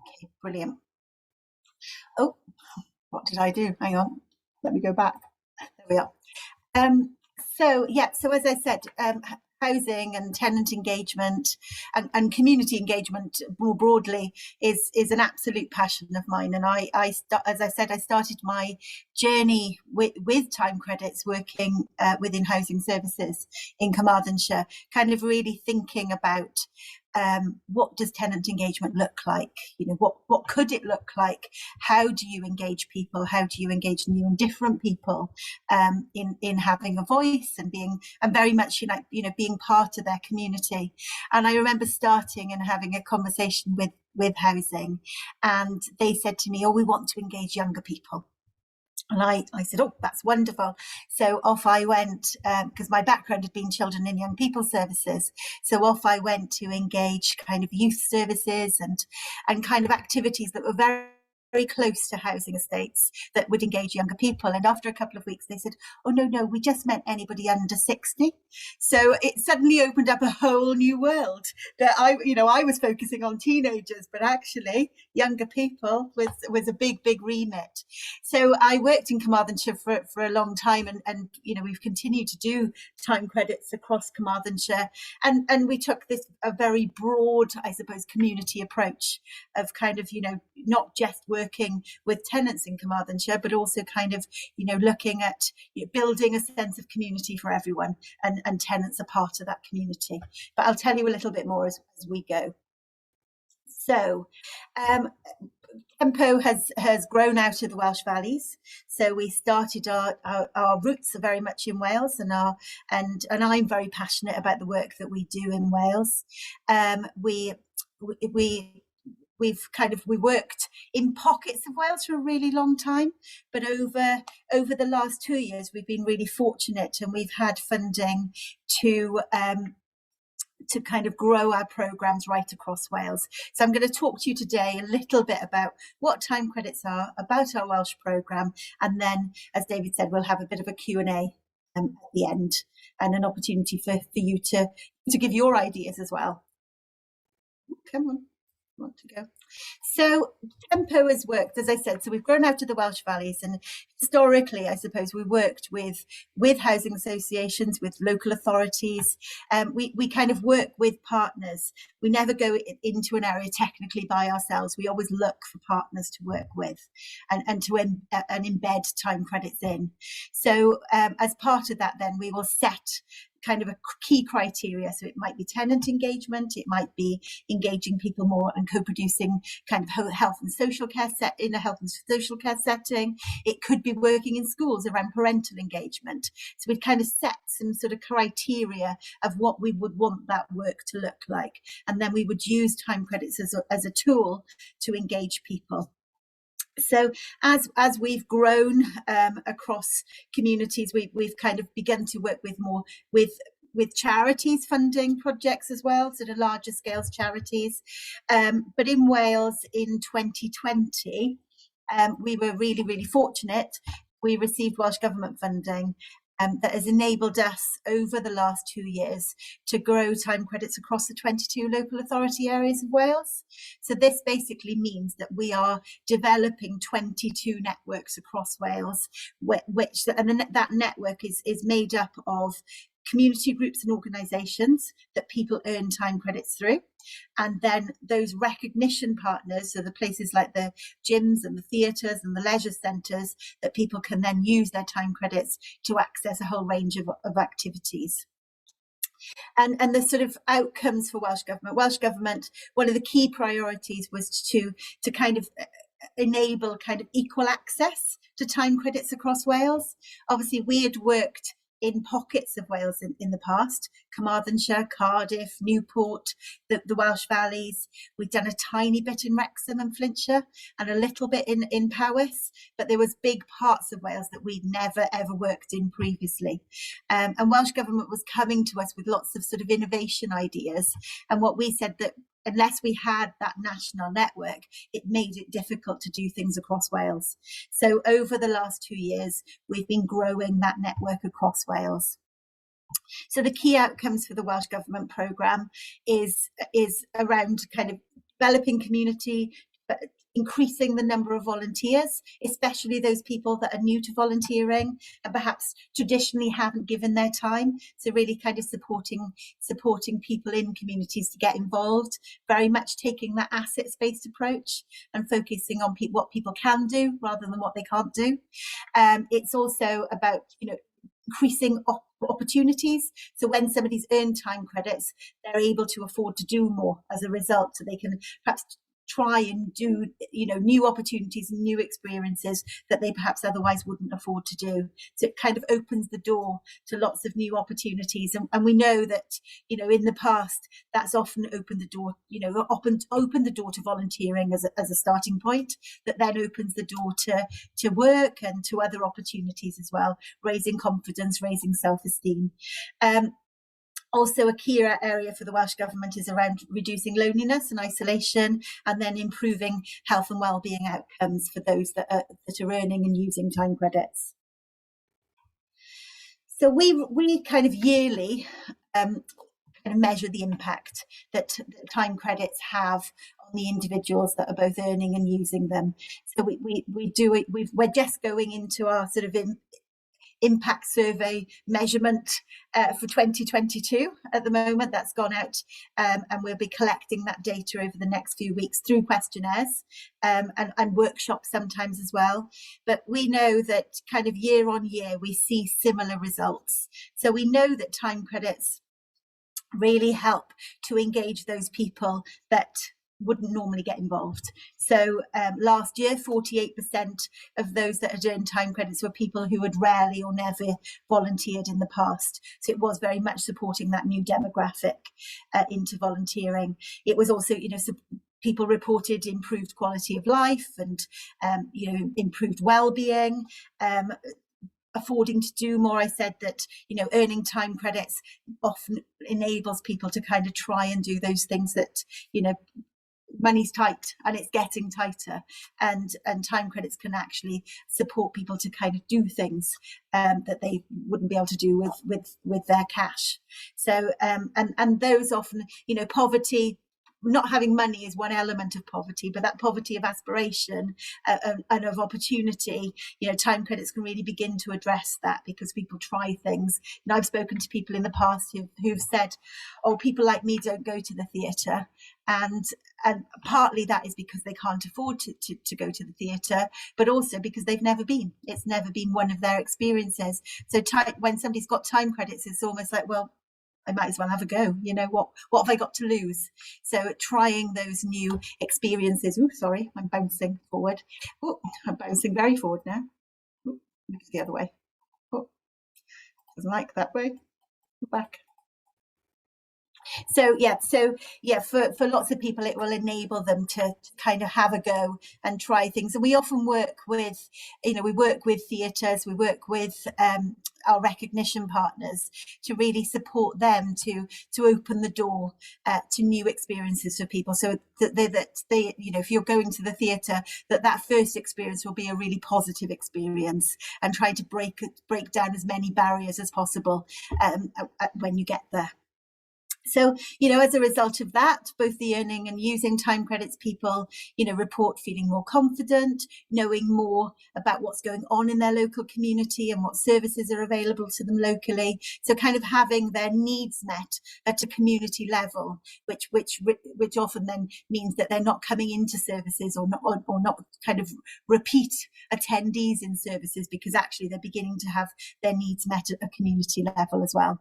Okay, brilliant. Oh, what did I do? Hang on, let me go back. There we are. So as I said, housing and tenant engagement and community engagement more broadly is an absolute passion of mine. And as I said, I started my journey with time credits working within housing services in Carmarthenshire, kind of really thinking about what does tenant engagement look like? You know, what could it look like? How do you engage people? How do you engage new and different people in having a voice and very much being part of their community? And I remember starting and having a conversation with housing, and they said to me, "Oh, we want to engage younger people." And I said, "Oh, that's wonderful." So off I went, because my background had been children and young people services. So off I went to engage kind of youth services and kind of activities that were very close to housing estates that would engage younger people. And after a couple of weeks, they said, "Oh, no, we just meant anybody under 60. So it suddenly opened up a whole new world that I was focusing on teenagers, but actually younger people was a big remit. So I worked in Carmarthenshire for a long time, and we've continued to do time credits across Carmarthenshire, and we took a very broad, I suppose, community approach of kind of not just working with tenants in Carmarthenshire, but also kind of looking at building a sense of community for everyone, and tenants are part of that community. But I'll tell you a little bit more as we go. So Kenpo has grown out of the Welsh valleys. So we started our roots are very much in Wales, and I'm very passionate about the work that we do in Wales. We worked in pockets of Wales for a really long time, but over the last 2 years we've been really fortunate, and we've had funding to kind of grow our programmes right across Wales. So I'm going to talk to you today a little bit about what time credits are, about our Welsh programme, and then, as David said, we'll have a bit of a Q&A at the end, and an opportunity for you to give your ideas as well. Come on. Want to go. So Kenpo has worked, as I said, so we've grown out of the Welsh valleys, and historically, I suppose, we worked with housing associations, with local authorities. We kind of work with partners. We never go into an area technically by ourselves. We always look for partners to work with and to embed time credits in. So as part of that, then we will set kind of a key criteria. So it might be tenant engagement, it might be engaging people more and co-producing kind of health and social care in a health and social care setting. It could be working in schools around parental engagement. So we'd kind of set some sort of criteria of what we would want that work to look like, and then we would use time credits as a tool to engage people. So as we've grown across communities, we've kind of begun to work with charities funding projects as well, sort of larger scale charities. But in Wales in 2020, we were really fortunate. We received Welsh Government funding that has enabled us over the last 2 years to grow time credits across the 22 local authority areas of Wales. So this basically means that we are developing 22 networks across Wales, that network is made up of community groups and organisations that people earn time credits through. And then those recognition partners, so the places like the gyms and the theatres and the leisure centres, that people can then use their time credits to access a whole range of activities. And the sort of outcomes for Welsh Government, one of the key priorities was to kind of enable kind of equal access to time credits across Wales. Obviously, we had worked in pockets of Wales in the past, Carmarthenshire, Cardiff, Newport, the Welsh valleys. We've done a tiny bit in Wrexham and Flintshire, and a little bit in Powys, but there was big parts of Wales that we'd never ever worked in previously. And Welsh Government was coming to us with lots of sort of innovation ideas, and what we said that unless we had that national network, it made it difficult to do things across Wales. So over the last 2 years, we've been growing that network across Wales. So the key outcomes for the Welsh Government programme is around kind of developing community, increasing the number of volunteers, especially those people that are new to volunteering and perhaps traditionally haven't given their time. So really kind of supporting people in communities to get involved, very much taking that assets-based approach and focusing on what people can do rather than what they can't do. It's also about, increasing opportunities. So when somebody's earned time credits, they're able to afford to do more as a result. So they can perhaps try and do, new opportunities and new experiences that they perhaps otherwise wouldn't afford to do. So it kind of opens the door to lots of new opportunities. And we know that, in the past, that's often opened the door, opened the door to volunteering as a starting point, that then opens the door to work and to other opportunities as well, raising confidence, raising self-esteem. Also, a key area for the Welsh Government is around reducing loneliness and isolation, and then improving health and wellbeing outcomes for those that are earning and using time credits. So we kind of yearly kind of measure the impact that time credits have on the individuals that are both earning and using them. So we do it. We're just going into our sort of impact survey measurement for 2022 at the moment. That's gone out, and we'll be collecting that data over the next few weeks through questionnaires and workshops sometimes as well. But we know that kind of year on year we see similar results. So we know that time credits really help to engage those people that wouldn't normally get involved. So last year, 48% of those that had earned time credits were people who had rarely or never volunteered in the past. So it was very much supporting that new demographic into volunteering. It was also, people reported improved quality of life and, improved well-being, affording to do more. I said that, earning time credits often enables people to kind of try and do those things that, money's tight and it's getting tighter, and time credits can actually support people to kind of do things that they wouldn't be able to do with their cash. So and those often, poverty, not having money is one element of poverty, but that poverty of aspiration and of opportunity, time credits can really begin to address that, because people try things. And I've spoken to people in the past who've said, oh, people like me don't go to the theatre. And partly that is because they can't afford to go to the theatre, but also because they've never been. It's never been one of their experiences. So when somebody's got time credits, it's almost like, well, I might as well have a go. What have I got to lose? So trying those new experiences. Oh, sorry, I'm bouncing forward. Oh, I'm bouncing very forward now. Oh, the other way. Oh, doesn't like that way. Back. So for lots of people, it will enable them to kind of have a go and try things. And we often work with, we work with theatres, we work with our recognition partners to really support them to open the door to new experiences for people. So that they, if you're going to the theatre, that first experience will be a really positive experience, and try to break down as many barriers as possible when you get there. So, as a result of that, both the earning and using time credits people, report feeling more confident, knowing more about what's going on in their local community and what services are available to them locally. So kind of having their needs met at a community level, which often then means that they're not coming into services or not kind of repeat attendees in services, because actually they're beginning to have their needs met at a community level as well.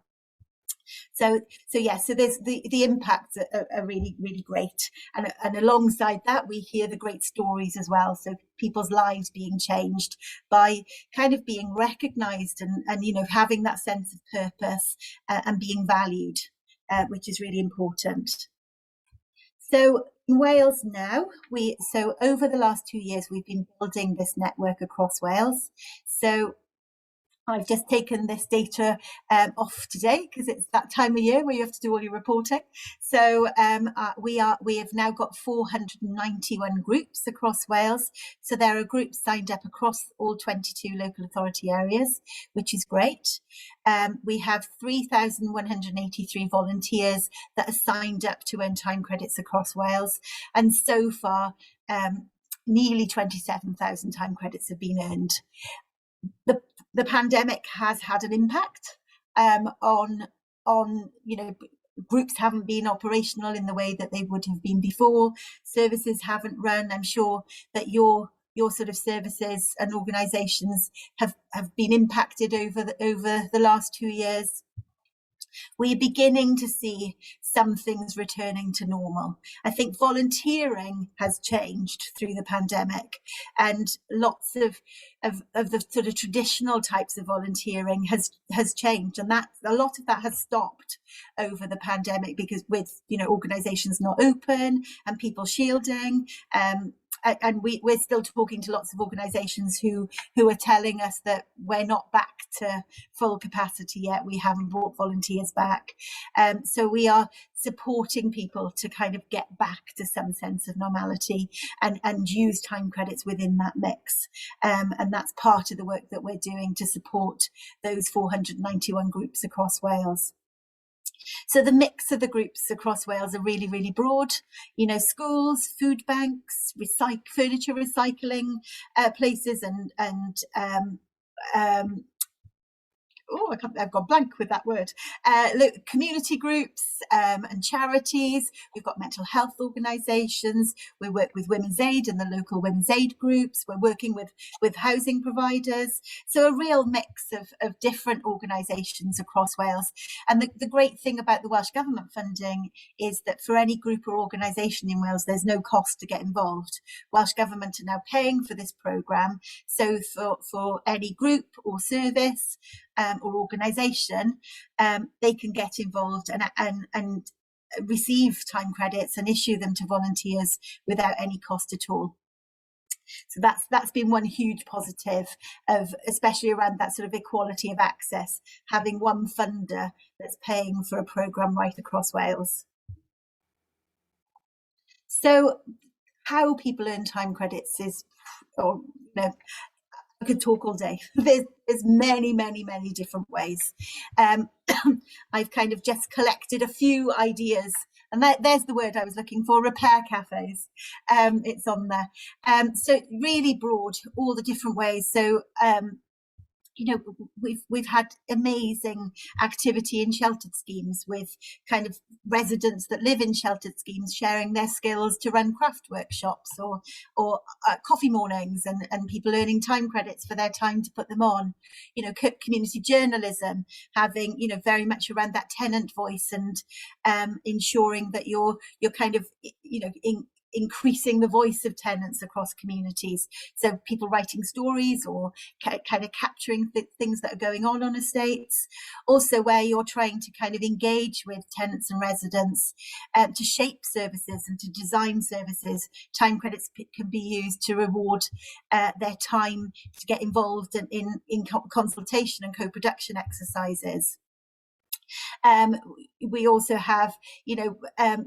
So there's the impacts are really, really great, and alongside that we hear the great stories as well. So people's lives being changed by kind of being recognised and having that sense of purpose and being valued, which is really important. So in Wales now, over the last 2 years we've been building this network across Wales. So I've just taken this data off today because it's that time of year where you have to do all your reporting. So we have now got 491 groups across Wales. So there are groups signed up across all 22 local authority areas, which is great. We have 3,183 volunteers that are signed up to earn time credits across Wales. And so far, nearly 27,000 time credits have been earned. The pandemic has had an impact on groups haven't been operational in the way that they would have been before. Services haven't run. I'm sure that your sort of services and organisations have been impacted over the last 2 years. We're beginning to see some things returning to normal. I think volunteering has changed through the pandemic, and lots of the sort of traditional types of volunteering has changed, and that a lot of that has stopped over the pandemic because with organisations not open and people shielding. And we're still talking to lots of organisations who are telling us that we're not back to full capacity yet. We haven't brought volunteers back. So we are supporting people to kind of get back to some sense of normality and use time credits within that mix. And that's part of the work that we're doing to support those 491 groups across Wales. So the mix of the groups across Wales are really, really broad. Schools, food banks, furniture recycling places, I've gone blank with that word. Community groups and charities. We've got mental health organisations. We work with Women's Aid and the local Women's Aid groups. We're working with housing providers. So a real mix of different organisations across Wales. And the great thing about the Welsh Government funding is that for any group or organisation in Wales, there's no cost to get involved. Welsh Government are now paying for this programme. So for any group or service, or organisation, they can get involved and receive time credits and issue them to volunteers without any cost at all. So that's been one huge positive of, especially around that sort of equality of access, having one funder that's paying for a programme right across Wales. So how people earn time credits is, I could talk all day. There's many, many, many different ways. I've kind of just collected a few ideas, and there's the word I was looking for: repair cafes. It's on there. So really broad, all the different ways. So we've had amazing activity in sheltered schemes with kind of residents that live in sheltered schemes sharing their skills to run craft workshops or coffee mornings and people earning time credits for their time to put them on. Community journalism, having very much around that tenant voice and ensuring that you're kind of increasing the voice of tenants across communities. So people writing stories or kind of capturing things that are going on estates. Also where you're trying to kind of engage with tenants and residents to shape services and to design services. Time credits can be used to reward their time to get involved in consultation and co-production exercises. We also have,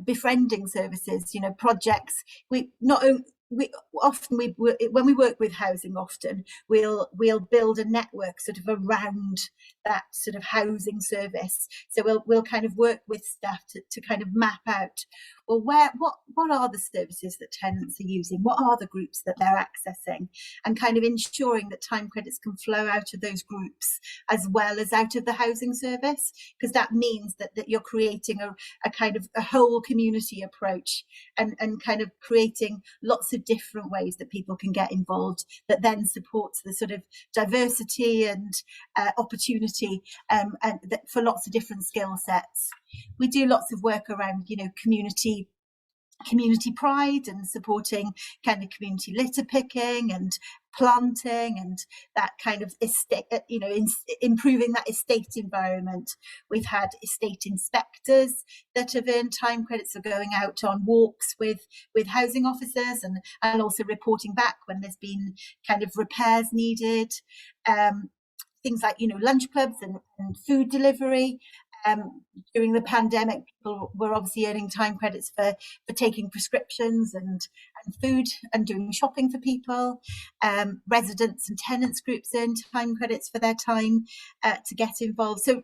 befriending services, projects. When we work with housing, often we'll build a network sort of around that sort of housing service. So we'll kind of work with staff to kind of map out, well, what are the services that tenants are using? What are the groups that they're accessing? And kind of ensuring that time credits can flow out of those groups as well as out of the housing service, because that means that you're creating a kind of a whole community approach and kind of creating lots of different ways that people can get involved that then supports the sort of diversity and opportunity and for lots of different skill sets. We do lots of work around, community pride and supporting kind of community litter picking and planting and that kind of estate, improving that estate environment. We've had estate inspectors that have earned time credits for going out on walks with housing officers and also reporting back when there's been kind of repairs needed. things like, lunch clubs and food delivery. During the pandemic, people were obviously earning time credits for taking prescriptions and food and doing shopping for people. Residents and tenants groups earn time credits for their time to get involved. So,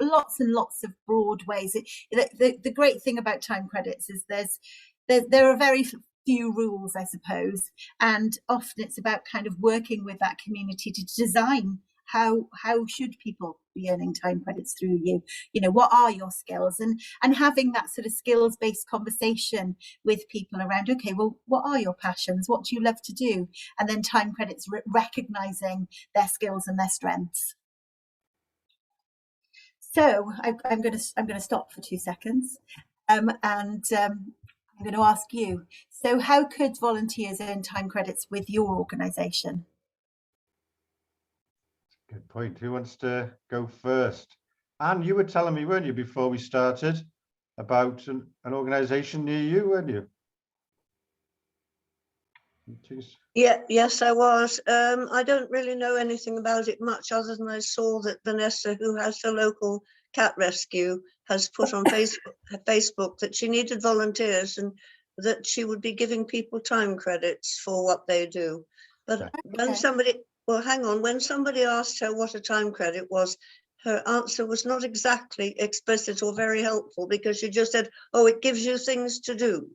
lots and lots of broad ways. The great thing about time credits is there are very few rules, I suppose, and often it's about kind of working with that community to design how should people be earning time credits through you. What are your skills, and having that sort of skills-based conversation with people around, okay, well, what are your passions, what do you love to do, and then time credits recognizing their skills and their strengths. So I'm going to stop for 2 seconds, and I'm going to ask you, so how could volunteers earn time credits with your organisation? Good point. Who wants to go first? Anne, you were telling me, weren't you, before we started, about an organisation near you, weren't you? Yeah, yes, I was. I don't really know anything about it much, other than I saw that Vanessa, who has the local cat rescue, has put on Facebook that she needed volunteers and that she would be giving people time credits for what they do. But when somebody, well, hang on, when somebody asked her what a time credit was, her answer was not exactly explicit or very helpful, because she just said, oh, it gives you things to do.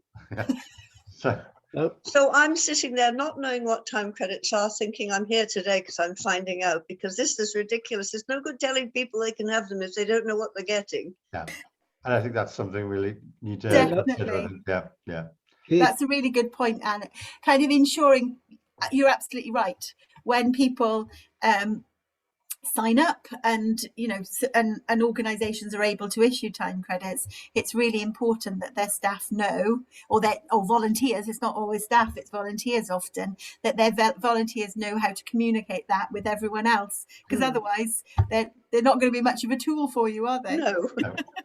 So I'm sitting there not knowing what time credits are, thinking I'm here today because I'm finding out, because this is ridiculous. It's no good telling people they can have them if they don't know what they're getting. Yeah, and I think that's something we really need to Definitely. Yeah. That's a really good point, Anne. Kind of ensuring, you're absolutely right. When people sign up and and organizations are able to issue time credits, it's really important that their staff know, or volunteers, it's not always staff, it's volunteers often, that their volunteers know how to communicate that with everyone else, because otherwise they're not going to be much of a tool for you, are they? No.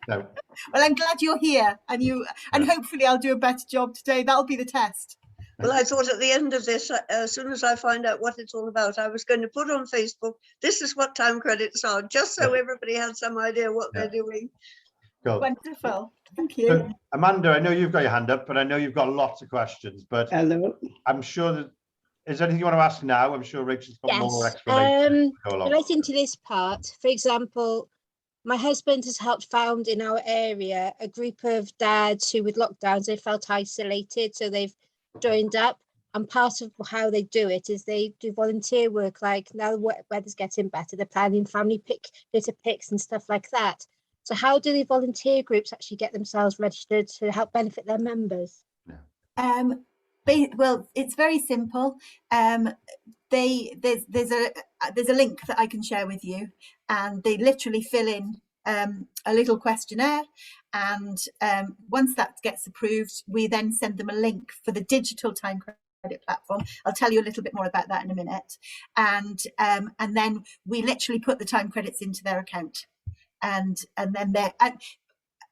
No. Well, I'm glad you're here, and hopefully I'll do a better job today. That'll be the test. Well, I thought at the end of this, as soon as I find out what it's all about, I was going to put on Facebook, this is what time credits are, just so everybody had some idea what they're doing. Cool. Wonderful. Thank you. So, Amanda, I know you've got your hand up, but I know you've got lots of questions. But hello. I'm sure that, is there anything you want to ask now? I'm sure Rachel's got more explanation. Relating to this part, for example, my husband has helped found in our area a group of dads who, with lockdowns, they felt isolated, so they've joined up, and part of how they do it is they do volunteer work. Like now the weather's getting better, they're planning family litter picks and stuff like that. So how do the volunteer groups actually get themselves registered to help benefit their members? Well, it's very simple. There's a link that I can share with you, and they literally fill in a little questionnaire, and once that gets approved, we then send them a link for the digital time credit platform. I'll tell you a little bit more about that in a minute, and then we literally put the time credits into their account, and then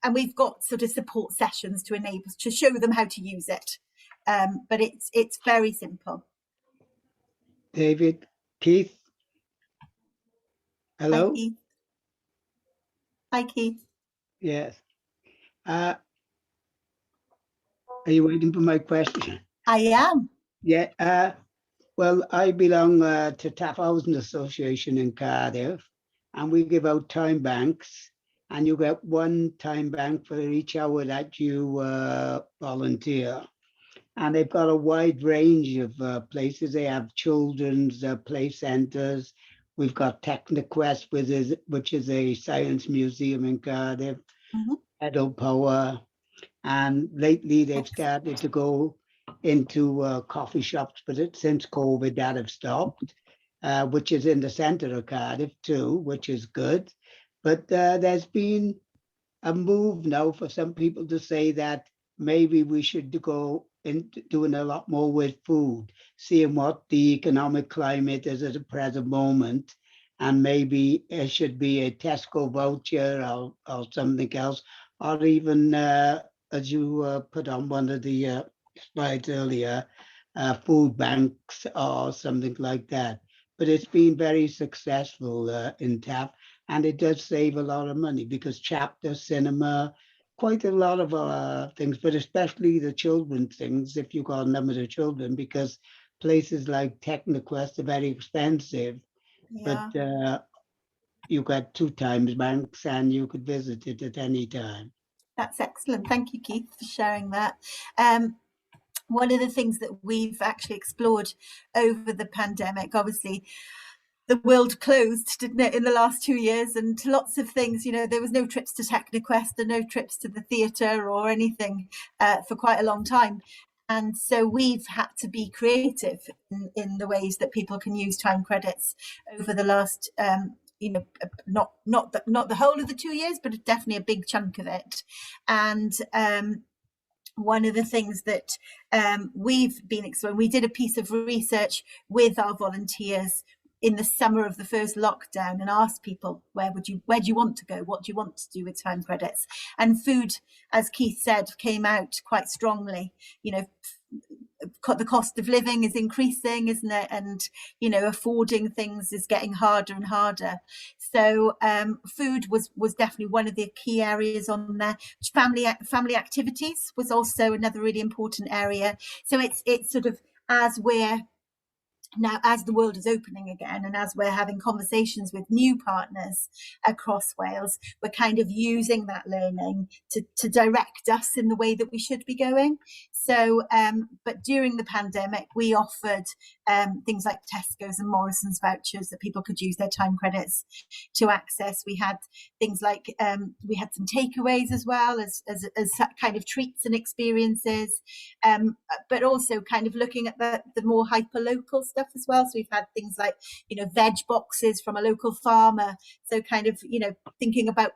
and we've got sort of support sessions to show them how to use it, but it's very simple. David, Keith. Hello. Hi, Keith. Yes. Are you waiting for my question? I am. Yeah. Well, I belong to Taff Housing Association in Cardiff, and we give out time banks, and you get one time bank for each hour that you volunteer. And they've got a wide range of places. They have children's play centres. We've got Techniquest, which is a science museum in Cardiff, Edel Power. And lately they've started to go into coffee shops, but since COVID that have stopped, which is in the centre of Cardiff too, which is good. But there's been a move now for some people to say that maybe we should go into doing a lot more with food, seeing what the economic climate is at the present moment, and maybe it should be a Tesco voucher or something else, or even as you put on one of the slides earlier, food banks or something like that. but it's been very successful in TAF, and it does save a lot of money because chapter cinema, quite a lot of things, but especially the children things, if you got a number of children, because places like Technoquest are very expensive, Yeah, but you got 2 times banks and you could visit it at any time. that's excellent. Thank you, Keith, for sharing that. One of the things that we've actually explored over the pandemic, obviously, the world closed, didn't it, in the last 2 years, and lots of things, there was no trips to Technoquest and no trips to the theatre or anything for quite a long time. And so we've had to be creative in the ways that people can use time credits over the last, not the whole of the 2 years, but definitely a big chunk of it. And one of the things that we've been exploring, we did a piece of research with our volunteers in the summer of the first lockdown and asked people, where do you want to go? What do you want to do with time credits? And food, as Keith said, came out quite strongly. The cost of living is increasing, isn't it? And affording things is getting harder and harder. So food was definitely one of the key areas on there. Family activities was also another really important area. So it's sort of, as the world is opening again and as we're having conversations with new partners across Wales, we're kind of using that learning to direct us in the way that we should be going. So, but during the pandemic, we offered things like Tesco's and Morrison's vouchers that people could use their time credits to access. We had things like, we had some takeaways as well as kind of treats and experiences, but also kind of looking at the more hyper-local stuff as well. So we've had things like, veg boxes from a local farmer. So kind of, thinking about,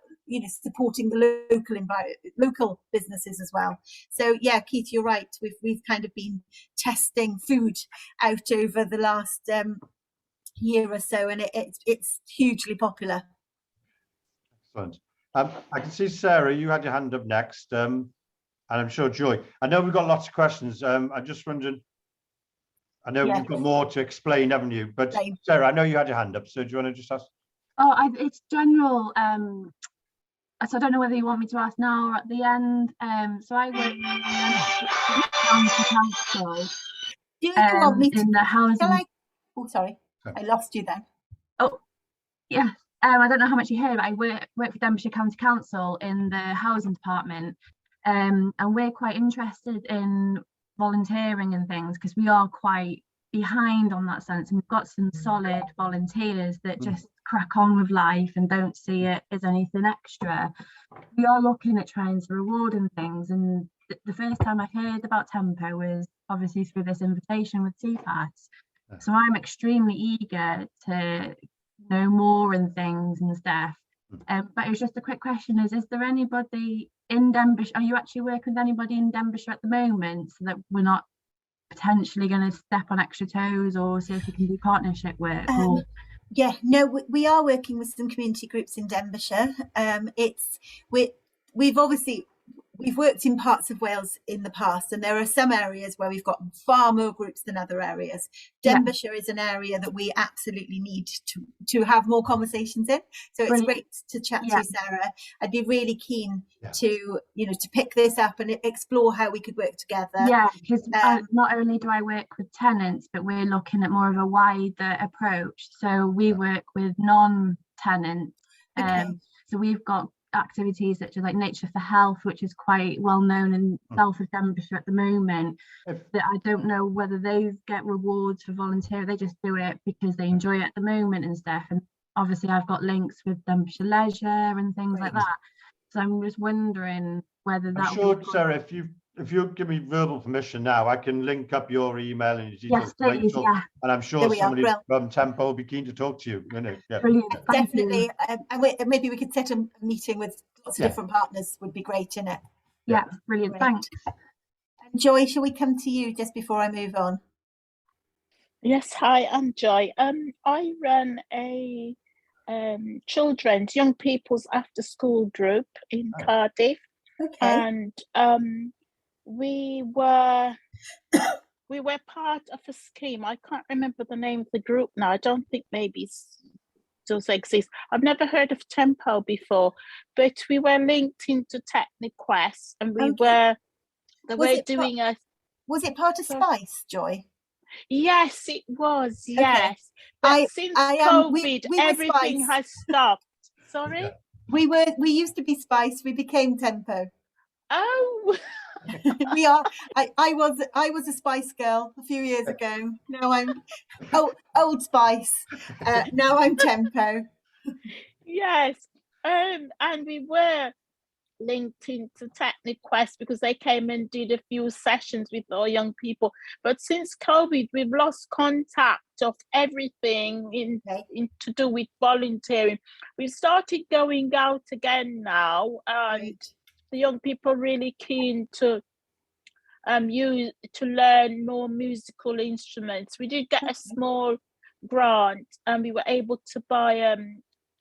supporting the local businesses as well. So yeah, Keith, you're right. We've kind of been testing food out over the last year or so, and it's hugely popular. Excellent. I can see Sarah, you had your hand up next, and I'm sure Joy. I know we've got lots of questions. I'm just wondering, I know you've got more to explain, haven't you? But Sarah, I know you had your hand up, so do you want to just ask? Oh, it's general. So I don't know whether you want me to ask now or at the end. So I work in the housing. Oh, sorry, I lost you then. Oh, yeah. I don't know how much you heard, but I work for Denbighshire County Council in the housing department, and we're quite interested in volunteering and things because we are quite behind on that sense, and we've got some solid volunteers that just crack on with life and don't see it as anything extra. We are looking at trying to reward and things, and the first time I heard about Kenpo was obviously through this invitation with CPAS. So I'm extremely eager to know more and things and stuff. But it was just a quick question: is there anybody in Denbighshire? Are you actually working with anybody in Denbighshire at the moment, so that we're not potentially going to step on extra toes, or see if we can do partnership work? Yeah, no, we are working with some community groups in Denbighshire. We've worked in parts of Wales in the past, and there are some areas where we've got far more groups than other areas. Denbighshire is an area that we absolutely need to have more conversations in. So it's great to chat to you, Sarah. I'd be really keen to pick this up and explore how we could work together. Yeah, because not only do I work with tenants, but we're looking at more of a wider approach. So we work with non-tenants. So we've got activities such as like Nature for Health, which is quite well known in south of Denbighshire at the moment, that I don't know whether they get rewards for volunteering. They just do it because they enjoy it at the moment and stuff. And obviously I've got links with Denbighshire Leisure and things like that. So I'm just wondering whether that. I'm sure, Sarah, if you give me verbal permission now, I can link up your email and your details. Yes, please, yeah. And I'm sure somebody from Kenpo will be keen to talk to you. Yeah. Brilliant. Definitely. And maybe we could set a meeting with lots of different partners. Would be great, isn't it? Yeah, brilliant. Great. Thanks. Joy, shall we come to you just before I move on? Yes, hi, I'm Joy. I run a young people's after school group in Cardiff. And we were we were part of a scheme. I can't remember the name of the group now. I don't think maybe it still exists. I've never heard of Tempo before, but we were linked into TechniQuest, and we Okay. they Was were it doing a. Was it part of So- Spice, Joy? Yes, it was. Okay. Yes, but since COVID, we were everything Spice. has stopped. Sorry. Yeah. We used to be Spice. We became Tempo. Oh. We are. I was a Spice girl a few years ago. Now I'm old Spice. Now I'm Tempo. Yes, and we were linked into TechniQuest because they came and did a few sessions with our young people. But since COVID, we've lost contact of everything in to do with volunteering. We've started going out again now, and Right. the young people are really keen to learn more musical instruments. We did get a small grant, and we were able to buy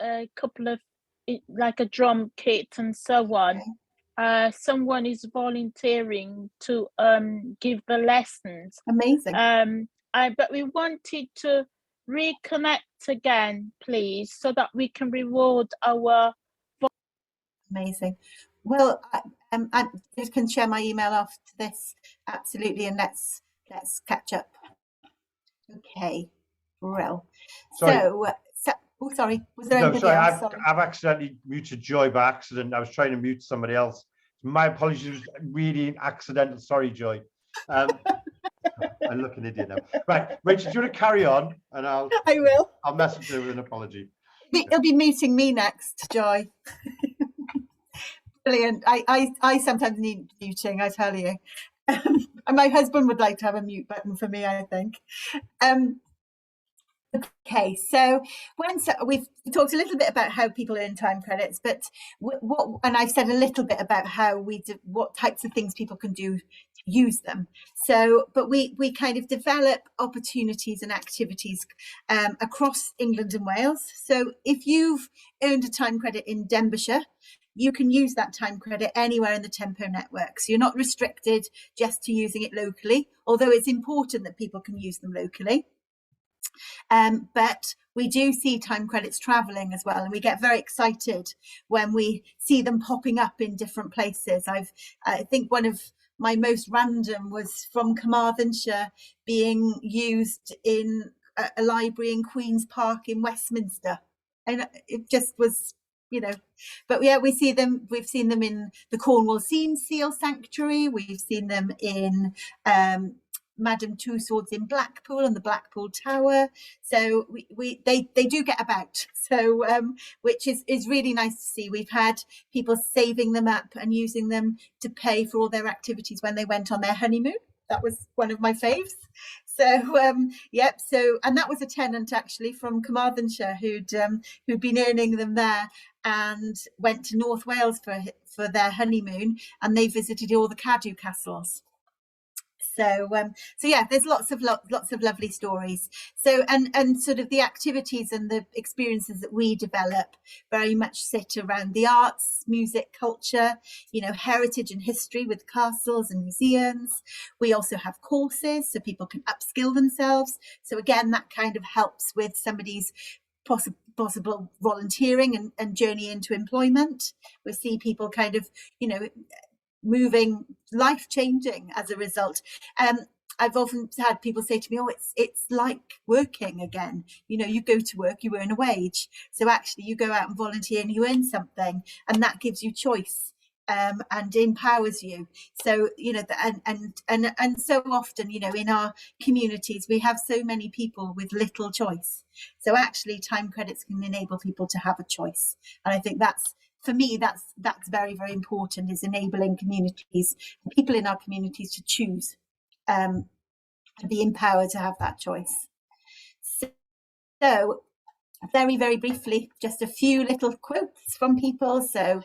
a couple of like a drum kit and so on. Okay. Someone is volunteering to give the lessons. Amazing. But we wanted to reconnect again, please, so that we can reward our. Amazing. Well, I just can share my email after this, absolutely, and let's catch up. Okay, real. Sorry. Oh, sorry. Was there No, anything sorry, else? I've accidentally muted Joy by accident. I was trying to mute somebody else. My apologies. It was really accidental. Sorry, Joy. I'm looking at you now. Right, Rachel, do you want to carry on? And I will. I'll message her with an apology. He'll be muting me next, Joy. Brilliant. I sometimes need muting, I tell you. And my husband would like to have a mute button for me, I think. Okay, so we've talked a little bit about how people earn time credits, but and I've said a little bit about how what types of things people can do to use them. So, but we kind of develop opportunities and activities across England and Wales. So if you've earned a time credit in Denbighshire, you can use that time credit anywhere in the Tempo network. So you're not restricted just to using it locally, although it's important that people can use them locally. But we do see time credits traveling as well, and we get very excited when we see them popping up in different places. I think one of my most random was from Carmarthenshire being used in a library in Queen's Park in Westminster, and it just was, but yeah, we've seen them in the Cornwall Scene Seal Sanctuary. We've seen them in Madame Two Swords in Blackpool and the Blackpool Tower. So they do get about. So which is really nice to see. We've had people saving them up and using them to pay for all their activities when they went on their honeymoon. That was one of my faves. So yep. So, and that was a tenant actually from Carmarthenshire who'd been earning them there and went to North Wales for their honeymoon, and they visited all the Cadw castles. So yeah, there's lots of lovely stories. So and sort of the activities and the experiences that we develop very much sit around the arts, music, culture, heritage and history with castles and museums. We also have courses so people can upskill themselves. So again, that kind of helps with somebody's possible volunteering and journey into employment. We see people kind of, moving, life-changing as a result. I've often had people say to me, oh, it's like working again. You go to work, you earn a wage. So actually you go out and volunteer and you earn something, and that gives you choice and empowers you. So, and so often, in our communities, we have so many people with little choice. So actually time credits can enable people to have a choice. And I think for me, that's very, very important, is enabling communities, people in our communities to choose and be empowered to have that choice. So very, very briefly, just a few little quotes from people. So,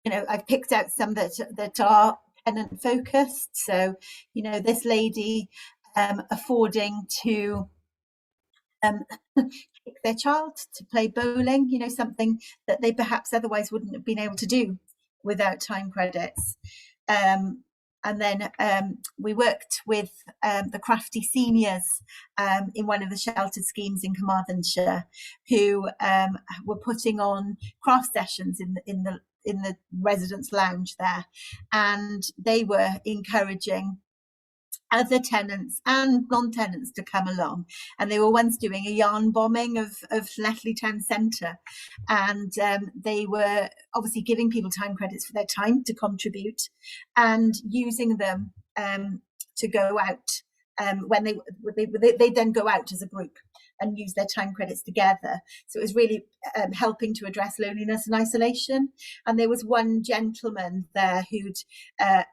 I've picked out some that are tenant focused. So, this lady affording to take their child to play bowling, something that they perhaps otherwise wouldn't have been able to do without time credits. And then we worked with the crafty seniors in one of the sheltered schemes in Carmarthenshire, who were putting on craft sessions in the residence lounge there, and they were encouraging other tenants and non-tenants to come along, and they were once doing a yarn bombing of Llanelli town centre, and they were obviously giving people time credits for their time to contribute and using them to go out when they then go out as a group and use their time credits together. So it was really helping to address loneliness and isolation. And there was one gentleman there who'd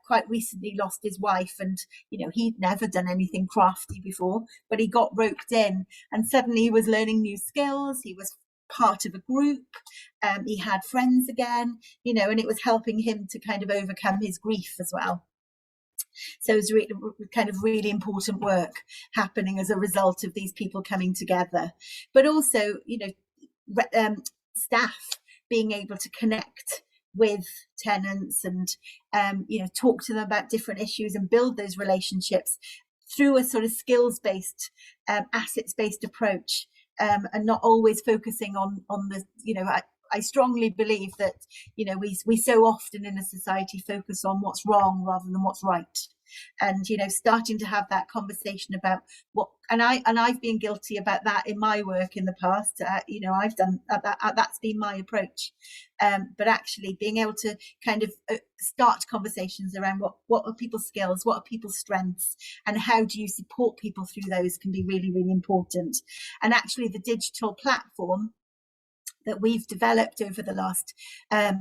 quite recently lost his wife, and he'd never done anything crafty before, but he got roped in, and suddenly he was learning new skills. He was part of a group, he had friends again, and it was helping him to kind of overcome his grief as well. So it's really, kind of really important work happening as a result of these people coming together. But also, staff being able to connect with tenants and, talk to them about different issues and build those relationships through a sort of skills-based, assets-based approach, and not always focusing on the, I strongly believe that, we so often in a society focus on what's wrong rather than what's right. And, starting to have that conversation about what, and I've been guilty about that in my work in the past. I've done that. That's been my approach. But actually being able to kind of start conversations around what are people's skills, what are people's strengths, and how do you support people through those can be really, really important. And actually the digital platform that we've developed over the last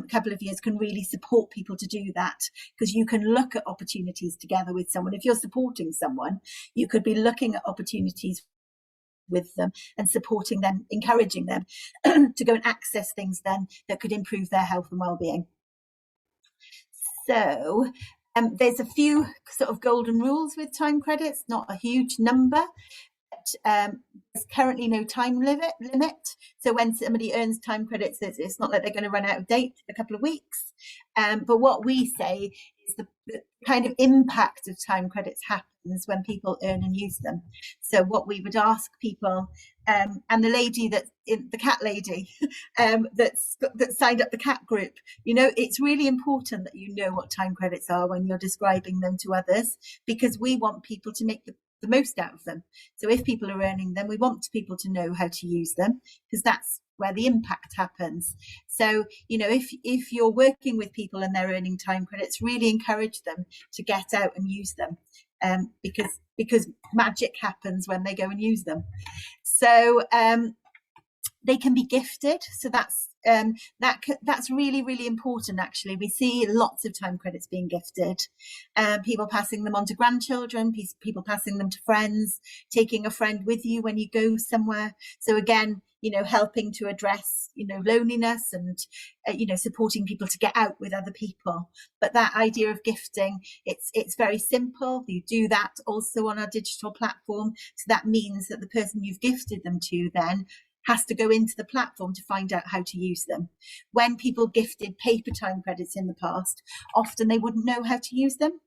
couple of years can really support people to do that, because you can look at opportunities together with someone. If you're supporting someone, you could be looking at opportunities with them and supporting them, encouraging them to go and access things then that could improve their health and well-being. So there's a few sort of golden rules with time credits, not a huge number. There's currently no time limit. So when somebody earns time credits, it's not like they're going to run out of date in a couple of weeks. But what we say is the kind of impact of time credits happens when people earn and use them. So what we would ask people, and the lady the cat lady that signed up the cat group, it's really important that you know what time credits are when you're describing them to others, because we want people to make the most out of them. So if people are earning them, we want people to know how to use them, because that's where the impact happens. So, if you're working with people and they're earning time credits, really encourage them to get out and use them, because magic happens when they go and use them. So they can be gifted. So that's really, really important. Actually, we see lots of time credits being gifted, people passing them on to grandchildren, people passing them to friends, taking a friend with you when you go somewhere. So again, helping to address, loneliness and, supporting people to get out with other people. But that idea of gifting, it's very simple. You do that also on our digital platform. So that means that the person you've gifted them to then has to go into the platform to find out how to use them. When people gifted paper time credits in the past, often they wouldn't know how to use them.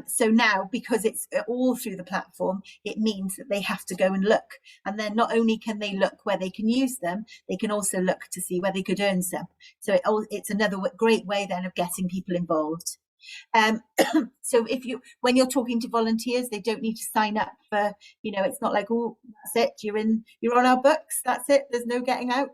So now, because it's all through the platform, it means that they have to go and look. And then not only can they look where they can use them, they can also look to see where they could earn some. So it's another great way then of getting people involved. So when you're talking to volunteers, they don't need to sign up for, it's not like, oh, that's it, you're on our books, that's it, there's no getting out.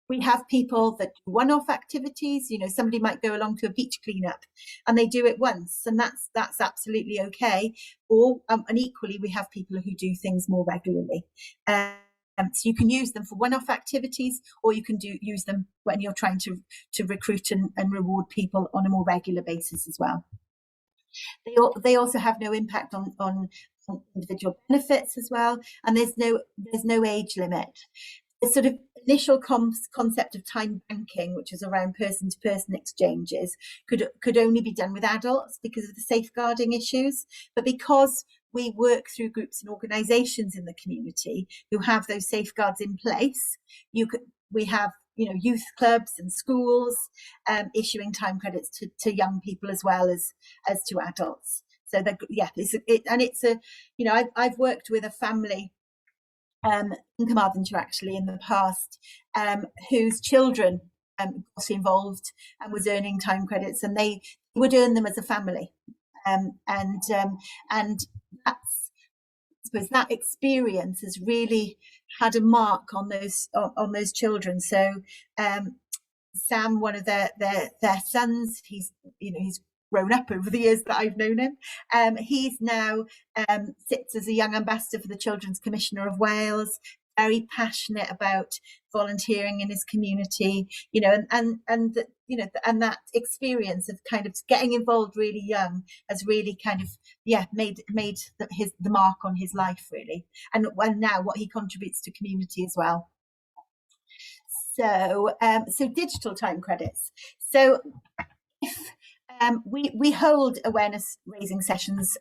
We have people that do one-off activities. Somebody might go along to a beach cleanup and they do it once, and that's absolutely okay. Or and equally, we have people who do things more regularly. So you can use them for one-off activities, or you can use them when you're trying to recruit and reward people on a more regular basis as well. They also have no impact on individual benefits as well, and there's no age limit. The sort of initial concept of time banking, which is around person-to-person exchanges, could only be done with adults because of the safeguarding issues. But because we work through groups and organisations in the community who have those safeguards in place, we have youth clubs and schools, issuing time credits to young people as well as to adults. So I've worked with a family in Carmarthenshire actually in the past, whose children got involved and was earning time credits, and they would earn them as a family, and that's, I suppose, that experience has really had a mark on those children. So Sam, one of their sons, he's grown up over the years that I've known him. He's now sits as a young ambassador for the Children's Commissioner of Wales, very passionate about volunteering in his community, and that experience of kind of getting involved really young has really kind of made the mark on his life really, and now what he contributes to community as well. So digital time credits. So if we hold awareness raising sessions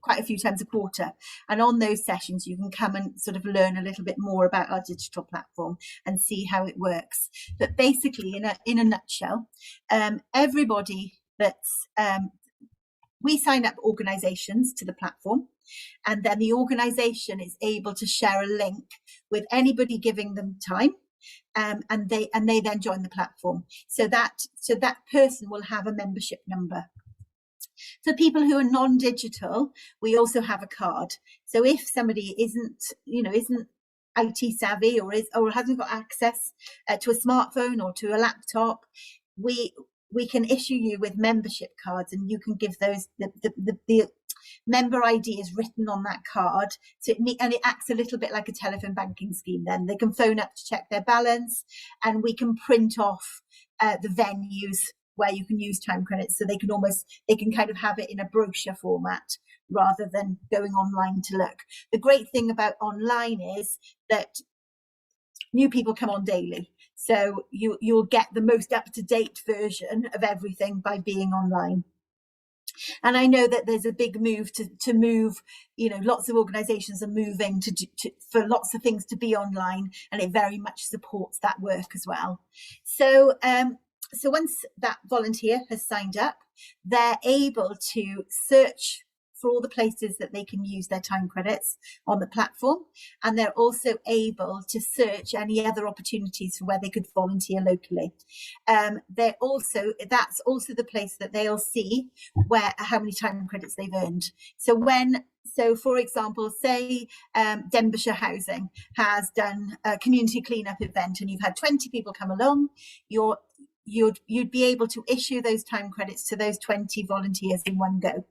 quite a few times a quarter, and on those sessions you can come and sort of learn a little bit more about our digital platform and see how it works. But basically, in a nutshell, everybody that's we sign up organisations to the platform, and then the organisation is able to share a link with anybody giving them time. And they then join the platform. So that person will have a membership number. For people who are non-digital, we also have a card. So if somebody isn't IT savvy or hasn't got access to a smartphone or to a laptop, we can issue you with membership cards, and you can give those the member ID is written on that card, so it acts a little bit like a telephone banking scheme. Then they can phone up to check their balance, and we can print off the venues where you can use time credits, so they can kind of have it in a brochure format rather than going online to look. The great thing about online is that new people come on daily, so you'll get the most up-to-date version of everything by being online. And I know that there's a big move to move, lots of organisations are moving for lots of things to be online, and it very much supports that work as well. So once that volunteer has signed up, they're able to search for all the places that they can use their time credits on the platform, and they're also able to search any other opportunities for where they could volunteer locally. That's also the place that they'll see how many time credits they've earned. So for example, say Denbighshire Housing has done a community cleanup event, and you've had 20 people come along, you'd be able to issue those time credits to those 20 volunteers in one go.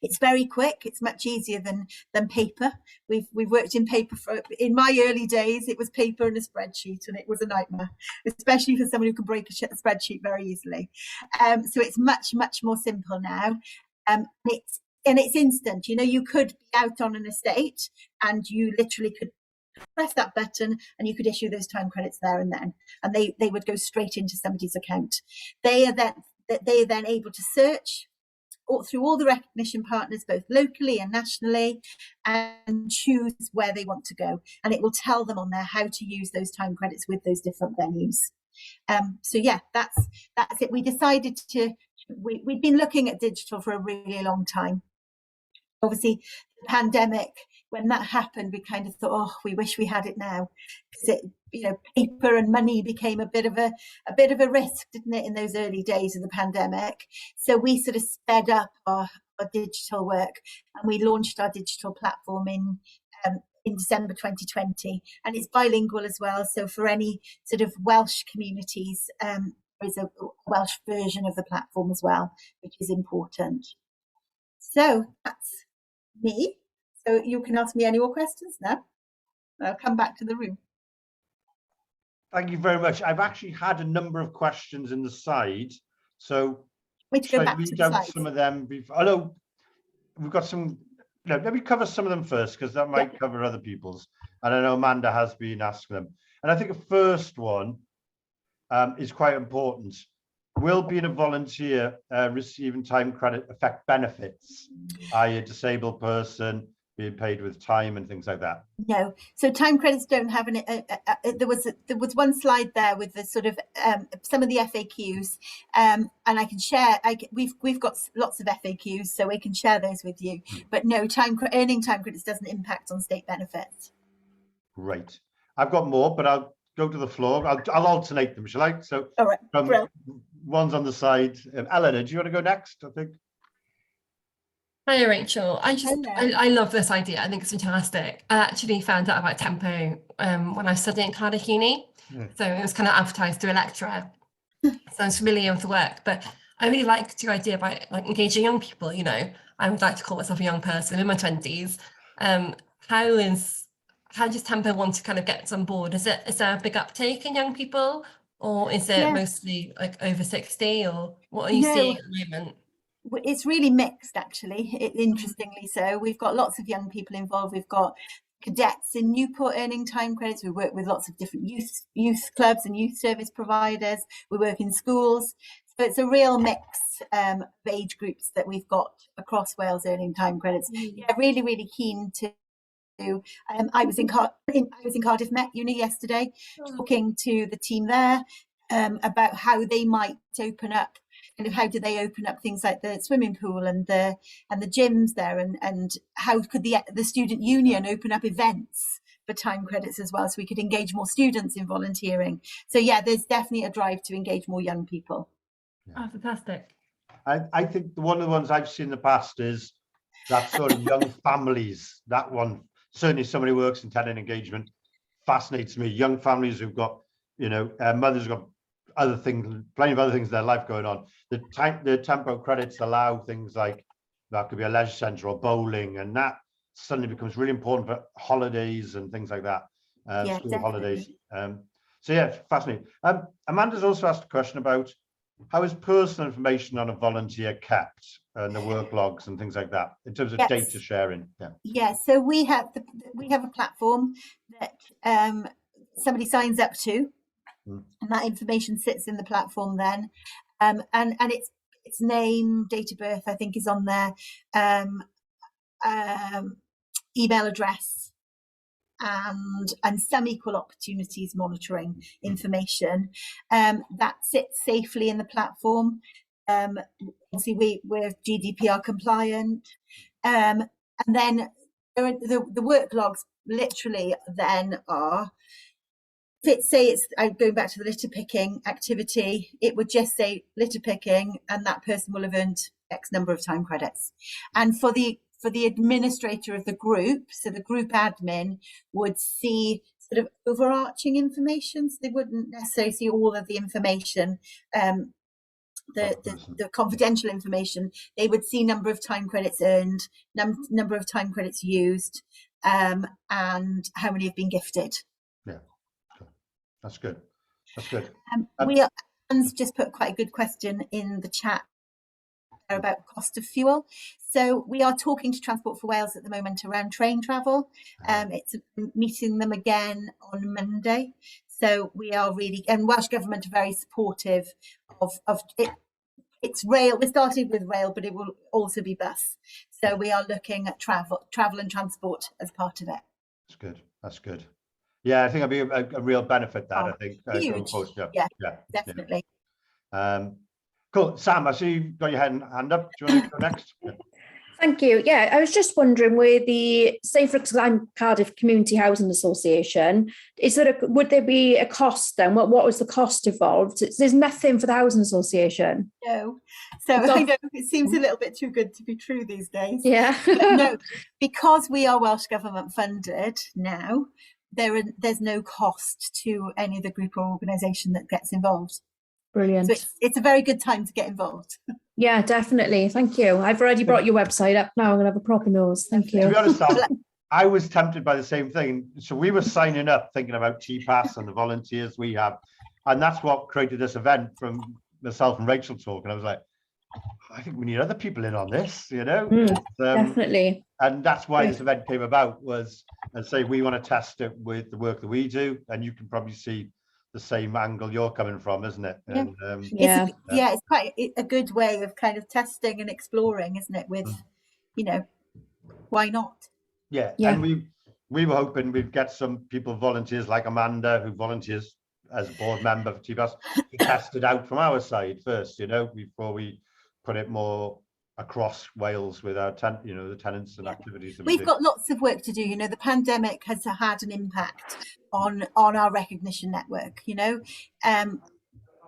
It's very quick. It's much easier than paper. We've worked in paper in my early days. It was paper and a spreadsheet, and it was a nightmare, especially for someone who can break a spreadsheet very easily. So it's much more simple now. It's instant. You could be out on an estate, and you literally could press that button and you could issue those time credits there and then, and they would go straight into somebody's account. They are then able to search through all the recognition partners, both locally and nationally, and choose where they want to go, and it will tell them on there how to use those time credits with those different venues. So yeah, that's it. We decided we'd been looking at digital for a really long time. Obviously, the pandemic, when that happened, we kind of thought, oh, we wish we had it now, because paper and money became a bit of a risk, didn't it, in those early days of the pandemic. So we sort of sped up our digital work, and we launched our digital platform in December 2020, and it's bilingual as well. So for any sort of Welsh communities, there is a Welsh version of the platform as well, which is important. So that's me. So you can ask me any more questions now. I'll come back to the room. Thank you very much. I've actually had a number of questions in the side, so Go back to the slides. some of them before. I know we've got some. Let me cover some of them first, because that might cover other people's. And I know Amanda has been asking them. And I think the first one is quite important. Will being a volunteer receiving time credit affect benefits, i.e. a disabled person being paid with time and things like that? No, so time credits don't have an. There was one slide there with the sort of some of the FAQs, and I can share. We've got lots of FAQs, so we can share those with you. But no, earning time credits doesn't impact on state benefits. Great. I've got more, but I'll go to the floor. I'll alternate them, shall I? So, All right, one's on the side. Eleanor, do you want to go next? I think. Hi Rachel, Hello. I love this idea. I think it's fantastic. I actually found out about Tempo when I was studying at Cardiff Uni. Yeah. So it was kind of advertised through a lecturer. So I was familiar with the work, but I really liked your idea about like engaging young people. You know, I would like to call myself a young person in my 20s. How does Tempo want to kind of get on board? Is there a big uptake in young people, or is it mostly like over 60, or what are you seeing at the moment? It's really mixed, actually. Interestingly so. We've got lots of young people involved. We've got cadets in Newport earning time credits. We work with lots of different youth clubs and youth service providers. We work in schools. So it's a real mix of age groups that we've got across Wales earning time credits. Yeah, really, really keen to. I was in Cardiff Met Uni yesterday, talking to the team there about how they might open up. Kind of how do they open up things like the swimming pool and the gyms there, and how could the student union open up events for time credits as well, so we could engage more students in volunteering. So yeah, there's definitely a drive to engage more young people. Oh, fantastic. I think one of the ones I've seen in the past is that sort of young families. That one, certainly somebody who works in tenant engagement, fascinates me. Young families who've got, mothers who've got other things, plenty of other things in their life going on. The Tempo credits allow things like that could be a leisure centre or bowling, and that suddenly becomes really important for holidays and things like that, school definitely. holidays. So yeah, fascinating. Amanda's also asked a question about how is personal information on a volunteer kept, and the work logs and things like that, in terms of data sharing. So we have a platform that somebody signs up to. And that information sits in the platform then, and its name, date of birth, I think, is on there, email address, and some equal opportunities monitoring information that sits safely in the platform. Obviously, we're GDPR compliant, and then the work logs literally then are. Say it's going back to the litter picking activity, it would just say litter picking, and that person will have earned X number of time credits. And for the administrator of the group, so the group admin would see sort of overarching information. So they wouldn't necessarily see all of the information, the confidential information. They would see number of time credits earned, number of time credits used, and how many have been gifted. Yeah. That's good. That's good. Anne's just put quite a good question in the chat about cost of fuel. So we are talking to Transport for Wales at the moment around train travel. It's meeting them again on Monday. So we are really, and Welsh Government are very supportive of it. It's rail. We started with rail, but it will also be bus. So we are looking at travel and transport as part of it. That's good. That's good. Yeah, I think it'd be a real benefit that, I think. Huge. Yeah, definitely. Yeah. Cool. Sam, I see you've got your hand up. Do you want to go next? Yeah. Thank you. Yeah, I was just wondering, with the, say for example, Cardiff Community Housing Association, would there be a cost then? What was the cost involved? There's nothing for the Housing Association. No. So I know it seems a little bit too good to be true these days. Yeah. No, because we are Welsh Government funded now, there's no cost to any of the group or organisation that gets involved. Brilliant. So it's a very good time to get involved. Yeah, definitely. Thank you. I've already brought your website up now. I'm going to have a proper nose. Thank you. To be honest, I was tempted by the same thing. So we were signing up thinking about TPAS and the volunteers we have. And that's what created this event from myself and Rachel talking. I was like, I think we need other people in on this, definitely. And that's why this event came about, was, and say, we want to test it with the work that we do. And you can probably see the same angle you're coming from, isn't it? Yeah. And, it's quite a good way of kind of testing and exploring, isn't it? With, why not? Yeah, Yeah. and we were hoping we'd get some people, volunteers like Amanda, who volunteers as a board member for TBS, to test it out from our side first, you know, before we put it more across Wales with our the tenants and activities that we We've do. got lots of work to do. You know, the pandemic has had an impact on our recognition network. You know,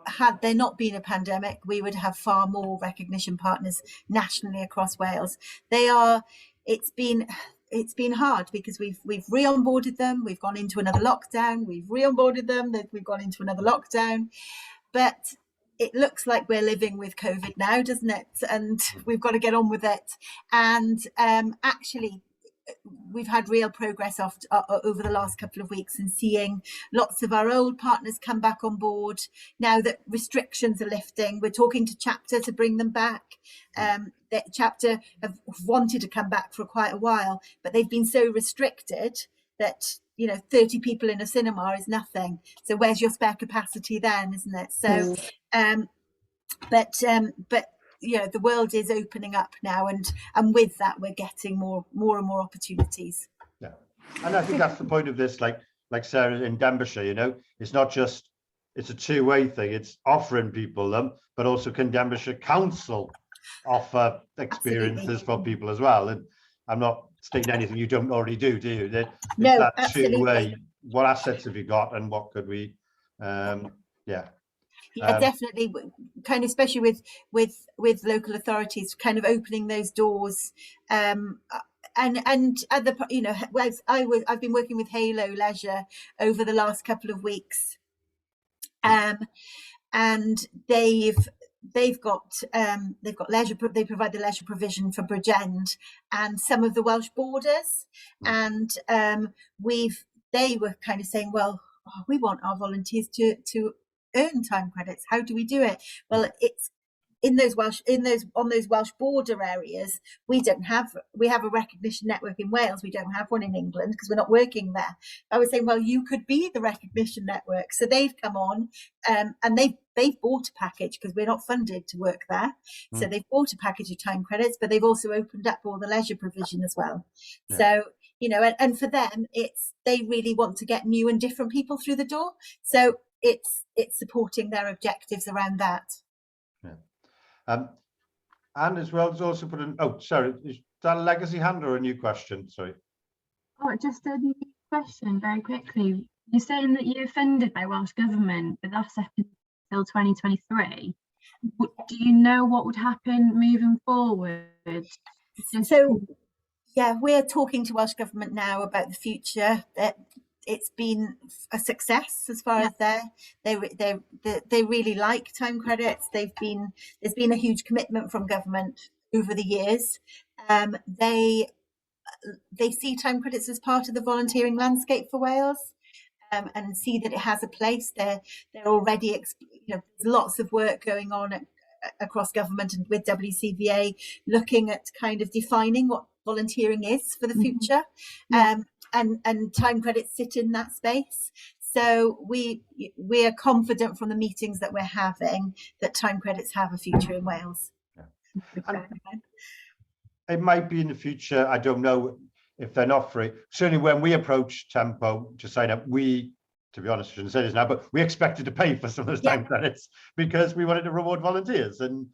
had there not been a pandemic, we would have far more recognition partners nationally across Wales. It's been hard because we've re-onboarded them, we've gone into another lockdown, we've re-onboarded them, we've gone into another lockdown, but it looks like we're living with COVID now, doesn't it? And we've got to get on with it. And actually, we've had real progress over the last couple of weeks in seeing lots of our old partners come back on board. Now that restrictions are lifting, we're talking to Chapter to bring them back. That Chapter have wanted to come back for quite a while, but they've been so restricted that, you know, 30 people in a cinema is nothing. So where's your spare capacity then, isn't it? So, but you know, the world is opening up now, and with that we're getting more and more opportunities. Yeah, and I think that's the point of this, like Sarah in Denbighshire, you know, it's not just, it's a two-way thing. It's offering people them, but also can Denbighshire Council offer experiences for people as well? And I'm not stating anything you don't already do you? No, that absolutely. two-way, what assets have you got and what could we definitely, kind of, especially with local authorities kind of opening those doors, and other, you know, I've been working with Halo Leisure over the last couple of weeks, and they've got leisure, they provide the leisure provision for Bridgend and some of the Welsh borders, and they were kind of saying, well, we want our volunteers to earn time credits. How do we do it? Well, it's on those Welsh border areas. We have a recognition network in Wales. We don't have one in England because we're not working there. I was saying, well, you could be the recognition network. So they've come on, and they've bought a package because we're not funded to work there. So they've bought a package of time credits, but they've also opened up all the leisure provision as well. Yeah. So, you know, and for them, they really want to get new and different people through the door. So it's supporting their objectives around that. Yeah. And as well as also put in, oh, sorry, is that a legacy hand or a new question? Sorry. Oh, just a new question very quickly. You're saying that you're funded by Welsh Government, but that's up until 2023. Do you know what would happen moving forward? So, yeah, we're talking to Welsh Government now about the future. It's been a success as far as they really like time credits. There's been a huge commitment from government over the years. They see time credits as part of the volunteering landscape for Wales, and see that it has a place. They're already, you know, there's lots of work going on across government and with WCVA, looking at kind of defining what volunteering is for the future. And time credits sit in that space. So we are confident from the meetings that we're having that time credits have a future in Wales. Yeah. It might be in the future. I don't know if they're not free. Certainly when we approached Kenpo to sign up, to be honest, I shouldn't say this now, but we expected to pay for some of those time credits because we wanted to reward volunteers, and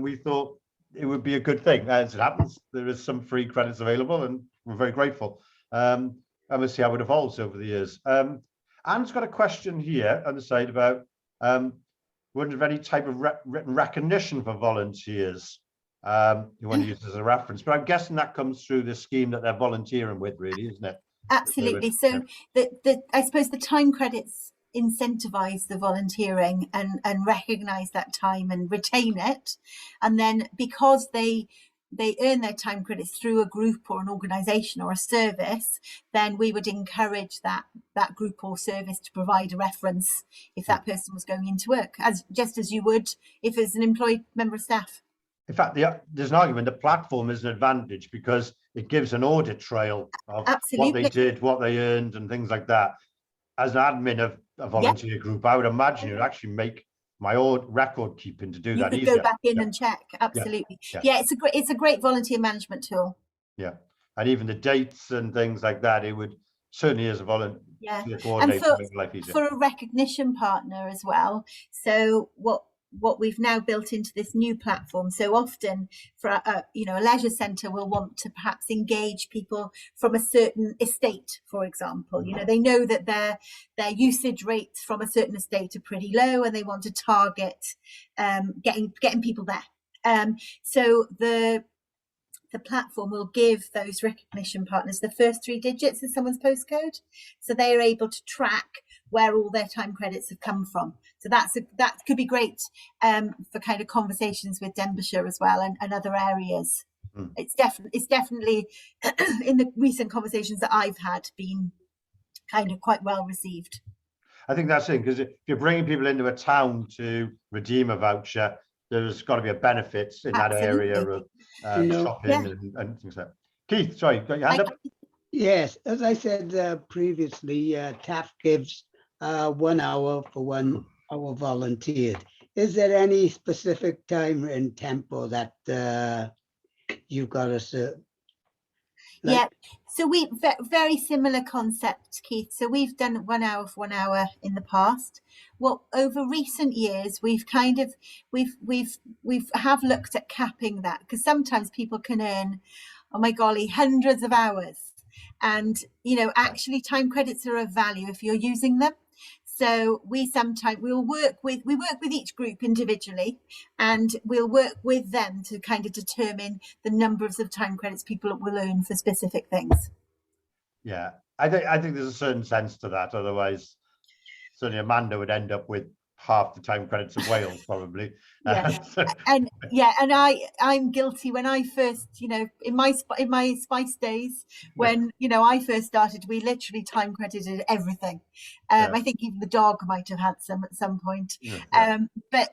we thought it would be a good thing. As it happens, there is some free credits available, and we're very grateful. And we'll see how it evolves over the years. Anne's got a question here on the side about wonder if any type of written recognition for volunteers you want to use as a reference, but I'm guessing that comes through the scheme that they're volunteering with, really, isn't it? Absolutely. So I suppose the time credits incentivize the volunteering and recognize that time and retain it, and then because they earn their time credits through a group or an organisation or a service, then we would encourage that group or service to provide a reference if that person was going into work, just as you would if it's an employed member of staff. In fact, there's an argument the platform is an advantage because it gives an audit trail of what they did, what they earned, and things like that. As an admin of a volunteer group, I would imagine it would actually make my own record keeping to do that easier. Go back in and check. Absolutely. Yeah, it's a great volunteer management tool. Yeah, and even the dates and things like that, it would certainly, as a volunteer And coordinator, make life easier. for a recognition partner as well. So what we've now built into this new platform, so often for a leisure centre will want to perhaps engage people from a certain estate, for example. They know that their usage rates from a certain estate are pretty low, and they want to target getting people there. So the platform will give those recognition partners the first 3 digits of someone's postcode, so they are able to track where all their time credits have come from. So that could be great for kind of conversations with Denbighshire as well, and other areas. It's definitely in the recent conversations that I've had, been kind of quite well received. I think that's it, because if you're bringing people into a town to redeem a voucher, there's got to be a benefit in that area of shopping and things like that. Keith, sorry, got your hand up? Yes, as I said previously, TAF gives 1 hour for 1 hour volunteered. Is there any specific time in Kenpo that you've got us? Yeah, so we very similar concept, Keith. So we've done 1 hour for 1 hour in the past. Well, over recent years, we've looked at capping that, because sometimes people can earn, oh my golly, hundreds of hours, and actually time credits are of value if you're using them. So we'll work with each group individually, and we'll work with them to kind of determine the numbers of time credits people will earn for specific things. Yeah, I think there's a certain sense to that. Otherwise, certainly Amanda would end up with half the time credits of Wales, probably. And I'm guilty. When I first, in my Spice days, when I first started, we literally time credited everything. I think even the dog might have had some at some point. But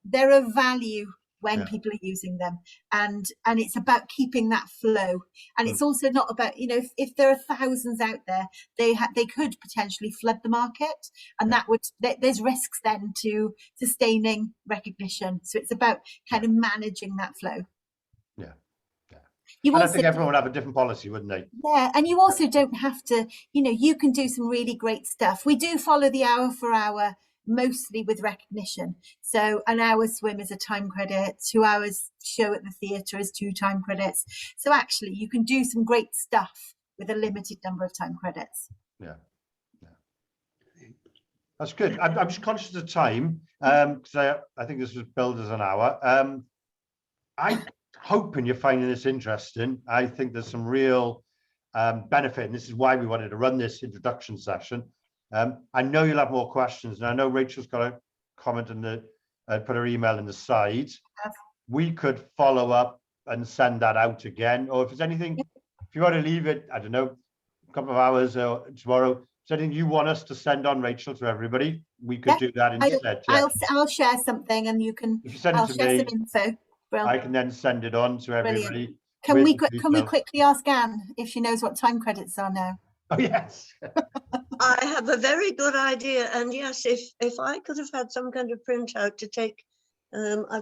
they're of value when people are using them, and it's about keeping that flow. And it's also not about, if there are thousands out there, they could potentially flood the market, and there's risks then to sustaining recognition. So it's about kind of managing that flow. I think everyone would have a different policy, wouldn't they? Yeah, and you also don't have to, you can do some really great stuff. We do follow the hour for hour, mostly with recognition. So an hour swim is a time credit, 2 hours show at the theatre is 2 time credits. So actually you can do some great stuff with a limited number of time credits. Yeah. That's good. I'm just conscious of time, because I think this was billed as an hour. I'm hoping you're finding this interesting. I think there's some real benefit, and this is why we wanted to run this introduction session. I know you'll have more questions, and I know Rachel's got a comment in the put her email in the side. We could follow up and send that out again, or if there's anything, if you want to leave it, I don't know, a couple of hours or tomorrow, is there anything you want us to send on, Rachel, to everybody? We could do that instead. I'll share something, and you can. If you send it to share me, some info. Brilliant. I can then send it on to everybody. Can we quickly ask Anne if she knows what time credits are now? Oh yes. I have a very good idea, and yes, if I could have had some kind of printout to take, I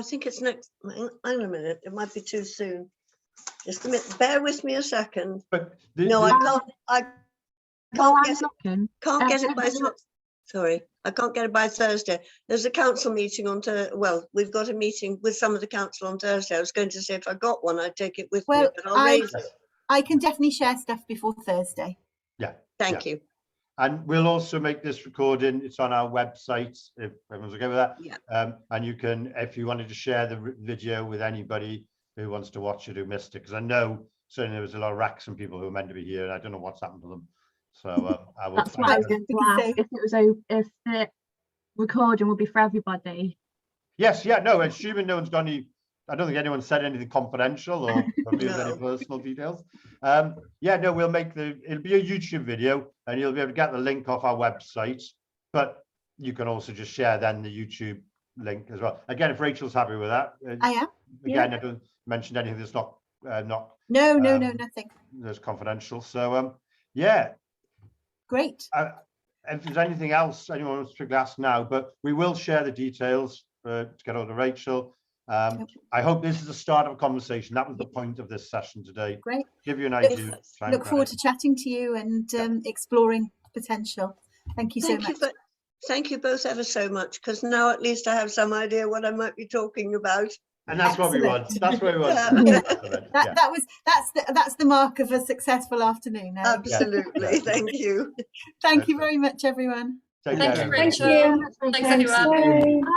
think it's next. Hang on a minute, it might be too soon. Just a minute, bear with me a second. But I can't get it by. Sorry, I can't get it by Thursday. There's a council meeting we've got a meeting with some of the council on Thursday. I was going to say if I got one, I'd take it with me, but I'll raise it. I can definitely share stuff before Thursday. Yeah. Thank you. And we'll also make this recording. It's on our website, if everyone's okay with that. Yeah. And you can, if you wanted to share the video with anybody who wants to watch it who missed it, because I know certainly there was a lot of Wrexham people who were meant to be here, and I don't know what's happened to them. So I will. That's what I was going to ask. If the recording will be for everybody. Yes. Yeah. No. Assuming no one's got any. I don't think anyone said anything confidential or revealed any personal details. Yeah. No. We'll make it'll be a YouTube video, and you'll be able to get the link off our website. But you can also just share then the YouTube link as well. Again, if Rachel's happy with that. I am. Again, I don't mention anything that's not. No, nothing. That's confidential. So yeah. Great. If there's anything else anyone wants to ask now, but we will share the details to get hold of Rachel. I hope this is the start of a conversation. That was the point of this session today. Great. Give you an idea. Look forward to chatting to you and exploring potential. Thank you so much. Thank you both ever so much, because now at least I have some idea what I might be talking about. And that's what we want. That's what we want. That's the mark of a successful afternoon. Eh? Absolutely. Yeah. Thank you. Thank you very much, everyone. Take Thank care. you, Thank Rachel. you. Thanks, everyone. Bye.